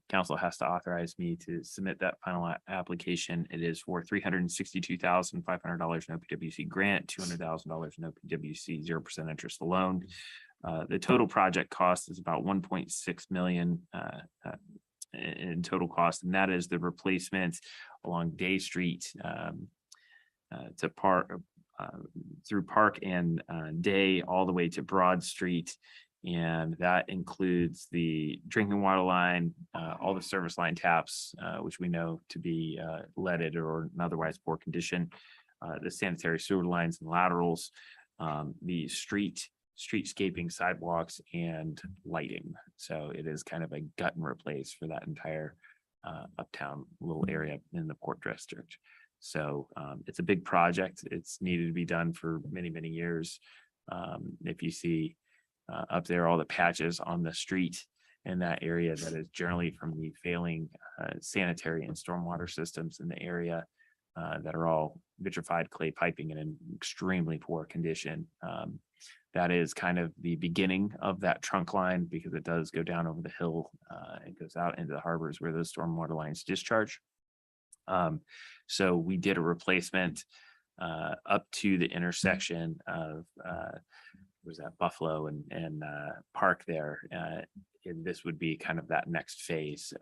Council has to authorize me to submit that final application. It is for $362,500 in OPWC grant, $200,000 in OPWC 0% interest alone. The total project cost is about 1.6 million in total cost, and that is the replacement along Day Street to Park through Park and Day all the way to Broad Street. And that includes the drinking water line, all the service line taps, which we know to be leaded or in otherwise poor condition, the sanitary sewer lines and laterals, the streetscaping, sidewalks, and lighting. So it is kind of a gut and replace for that entire uptown little area in the Port District. So it's a big project. It's needed to be done for many, many years. If you see up there, all the patches on the street in that area, that is generally from the failing sanitary and stormwater systems in the area that are all vitrified clay piping and in extremely poor condition. That is kind of the beginning of that trunk line, because it does go down over the hill and goes out into the harbors where those stormwater lines discharge. So we did a replacement up to the intersection of was that Buffalo and Park there. And this would be kind of that next phase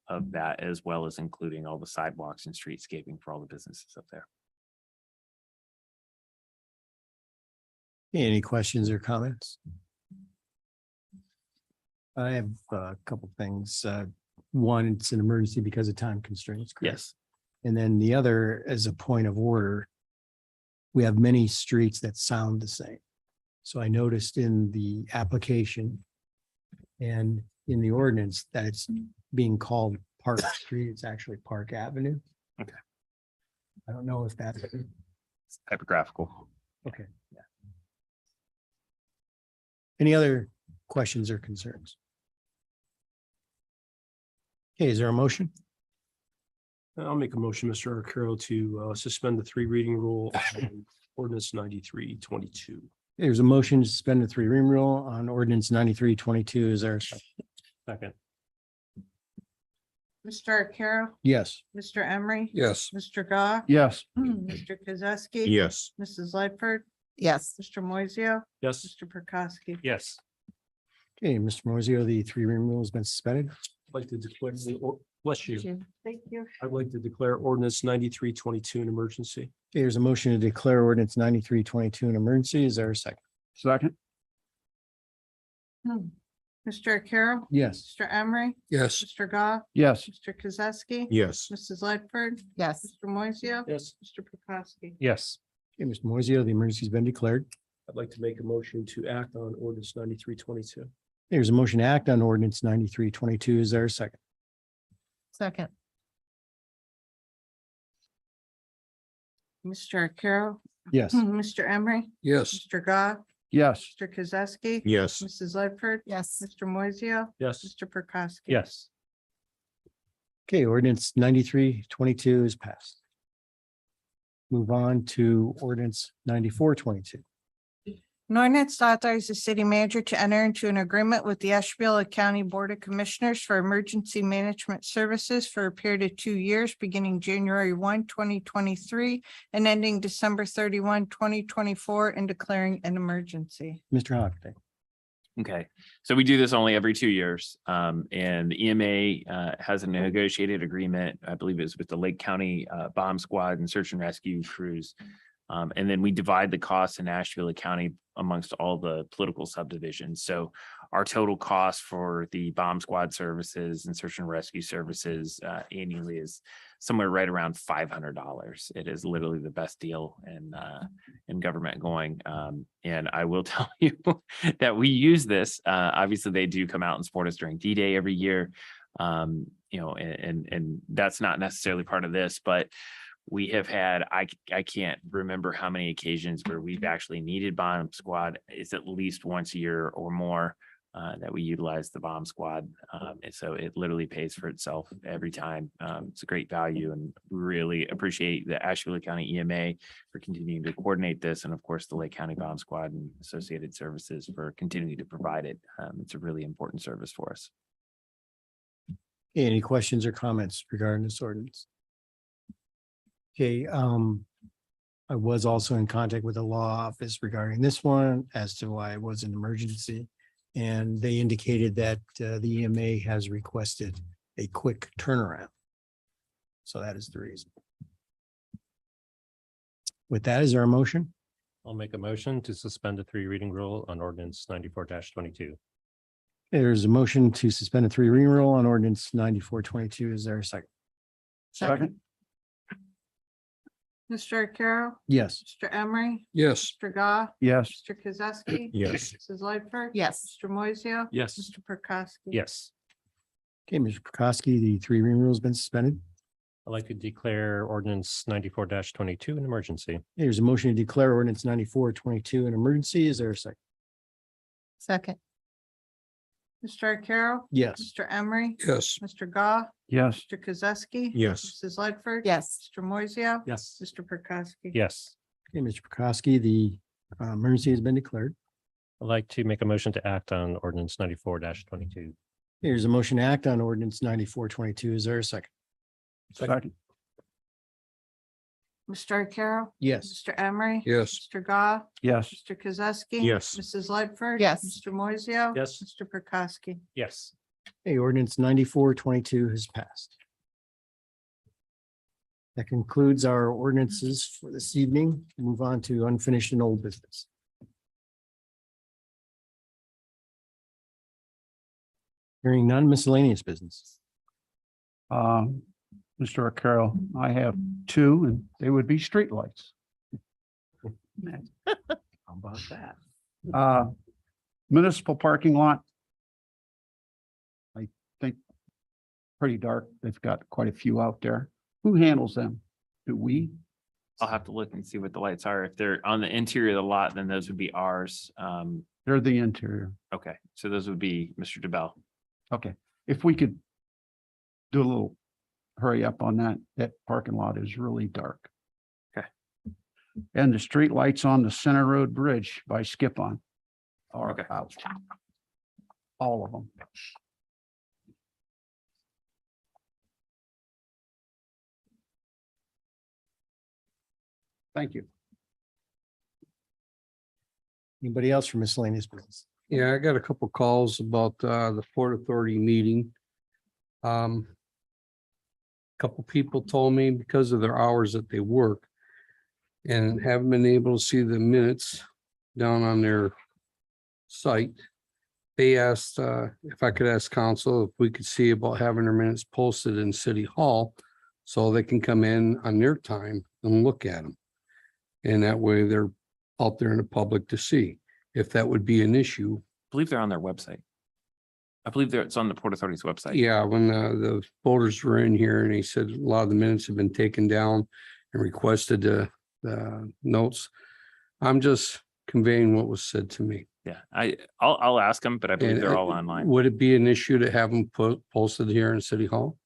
of that, as well as including all the sidewalks and streetscaping for all the businesses up there. Any questions or comments? I have a couple things. One, it's an emergency because of time constraints. correct? Yes. And then the other, as a point of order, we have many streets that sound the same. So I noticed in the application and in the ordinance that it's being called Park Street. It's actually Park Avenue. Okay. I don't know if that's It's typographical. okay. Yeah. Any other questions or concerns? Okay, is there a motion? I'll make a motion, Mr. Arcaro, to suspend the 3 reading rule on ordinance 9322. There's a motion to suspend the 3 reading rule on ordinance 9322. Is there a second? Second. Mr. Arcaro, Yes. Mr. Emery, Yes. Mr. Goff, Yes. Mr. Kozowski. Yes. Mrs. Lightford, Yes. Mr. Moiseo, Yes. Mr. Prokowski. Yes. Okay, Mr. Moiseo, the 3 reading rule has been suspended. I'd like to declare bless you. Thank you. I'd like to declare ordinance 9322 an emergency. Okay, there's a motion to declare ordinance 9322 an emergency. Is there a second? Second. Mr. Arcaro, Yes. Mr. Emery, Yes. Mr. Goff, Yes. Mr. Kozowski. Yes. Mrs. Lightford, Yes. Mr. Moiseo, Yes. Mr. Prokowski. Yes. Okay, Mr. Moiseo, the emergency has been declared. I'd like to make a motion to act on ordinance 9322. There's a motion to act on ordinance 9322. Is there a second? Second. Mr. Arcaro, Yes. Mr. Emery, Yes. Mr. Goff, Yes. Mr. Kozowski. Yes. Mrs. Lightford. Yes. Mr. Moiseo, Yes. Mr. Prokowski. Yes. Okay, ordinance 9322 is passed. Move on to ordinance 9422. An ordinance to authorize the city manager to enter into an agreement with the Ashtabula County Board of Commissioners for emergency management services for a period of 2 years, beginning January 1, 2023, and ending December 31, 2024, and declaring an emergency. Mr. Hockaday. Okay, so we do this only every 2 years. And the EMA has a negotiated agreement, I believe it's with the Lake County Bomb Squad and Search and Rescue crews. And then we divide the costs in Asheville County amongst all the political subdivisions. So our total cost for the bomb squad services and search and rescue services annually is somewhere right around $500. It is literally the best deal in government going. And I will tell you that we use this. Obviously, they do come out and support us during D-Day every year. And that's not necessarily part of this, but we have had, I can't remember how many occasions where we've actually needed bomb squad. It's at least once a year or more that we utilize the bomb squad. And so it literally pays for itself every time. It's a great value, and really appreciate the Asheville County EMA for continuing to coordinate this. And of course, the Lake County Bomb Squad and associated services for continuing to provide it. It's a really important service for us. Any questions or comments regarding this ordinance? Okay, I was also in contact with the law office regarding this one as to why it was an emergency. And they indicated that the EMA has requested a quick turnaround. So that is the reason. With that, is there a motion? I'll make a motion to suspend the 3 reading rule on ordinance 94-22. There's a motion to suspend a 3 reading rule on ordinance 94-22. Is there a second? Second. Mr. Arcaro? Yes. Mr. Emery? Yes. Mr. Goff? Yes. Mr. Kozowski? Yes. Mrs. Lightford? Yes. Mr. Moiseo? Yes. Mr. Prokowski? Yes, Okay, Mr. Prokowski, the 3 reading rule has been suspended. I'd like to declare ordinance 94-22 an emergency. There's a motion to declare ordinance 94-22 an emergency. Is there a second? Second. Mr. Arcaro? Yes. Mr. Emery? Yes. Mr. Goff? Yes. Mr. Kozowski? Yes. Mrs. Lightford? Yes. Mr. Moiseo? Yes. Mr. Prokowski? Yes, Okay, Mr. Prokowski, the emergency has been declared. I'd like to make a motion to act on ordinance 94-22. There's a motion to act on ordinance 94-22. Is there a second? Second. Mr. Arcaro? Yes. Mr. Emery? Yes. Mr. Goff? Yes. Mr. Kozowski? Yes. Mrs. Lightford? Yes. Mr. Moiseo? Yes. Mr. Prokowski? Yes, Okay, ordinance 94-22 has passed. That concludes our ordinances for this evening. Move on to unfinished and old business. Hearing none, miscellaneous business. Mr. Arcaro, I have 2, and they would be streetlights. How about that? Municipal parking lot. I think pretty dark. They've got quite a few out there. Who handles them? Do we? I'll have to look and see what the lights are. If they're on the interior of the lot, then those would be ours. They're the interior. Okay, so those would be Mr. DeBell. Okay, if we could do a little hurry up on that, that parking lot is really dark. Okay. And the street lights on the Center Road Bridge by Skip-On are Okay. out. All of them. Thank you. Anybody else for miscellaneous business? Yeah, I got a couple calls about the Port Authority meeting. Couple people told me because of their hours that they work and haven't been able to see the minutes down on their site. They asked if I could ask council if we could see about having their minutes posted in City Hall so they can come in on their time and look at them. And that way they're out there in the public to see. If that would be an issue, I believe they're on their website. I believe it's on the Port Authority's website. yeah, when the voters were in here and he said a lot of the minutes have been taken down and requested the notes. I'm just conveying what was said to me. Yeah, I'll ask them, but I believe And, they're all online. Would it be an issue to have them posted here in City Hall?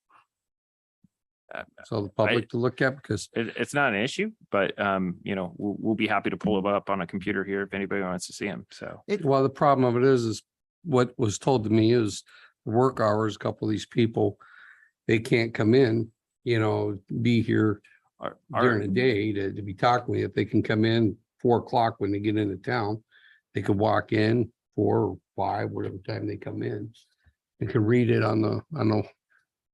So the public to look at, because It's not an issue, but we'll be happy to pull them up on a computer here if anybody wants to see them. So well, the problem of it is what was told to me is work hours, a couple of these people, they can't come in, be here during the day to be talking with me. If they can come in 4 o'clock when they get into town, they could walk in, 4 or 5, whatever time they come in. And can read it on the,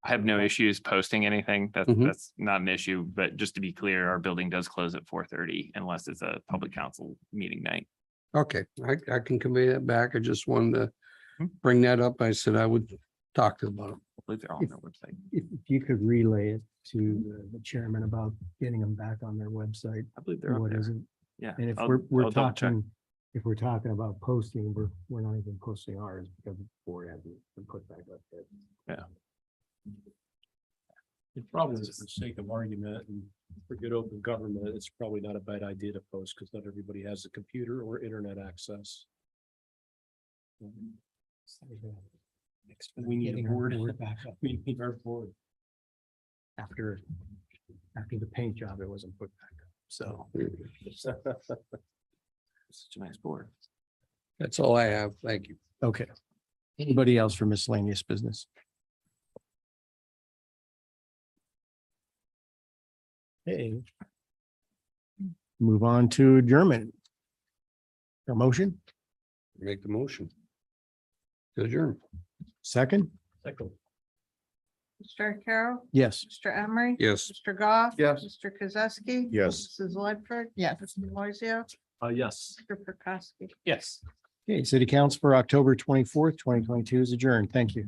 I have no issues posting anything. Mhm. That's not an issue, but just to be clear, our building does close at 4:30 unless it's a public council meeting night. okay, I can convey that back. I just wanted to Hmm. bring that up. I said I would talk to them about it. I believe they're all on their website. If you could relay it to the chairman about getting them back on their website. I believe they're up What there. isn't? Yeah. And if I'll- we're I'll double check. talking, if we're talking about posting, we're not even posting ours because the board hasn't been put back up yet. It probably, for the sake of argument and for good open government, it's probably not a bad idea to post because not everybody has a computer or internet access. We need a Getting our board. board back up. We need our board. After the paint job, it wasn't put back up. So. Such a nice board. That's all I have. Thank you. Okay. Anybody else for miscellaneous business? Okay. Move on to adjournment. A motion, Make the motion. To adjourn. second? Second. Mr. Carroll, Yes. Mr. Emery. Yes. Mr. Goff. Yes. Mr. Kozowski. Yes. Mrs. Ledford. Yes. Mr. Moiseo, Yes. Mr. Prokowski. Yes. Okay, city council for October 24th, 2022 is adjourned. Thank you.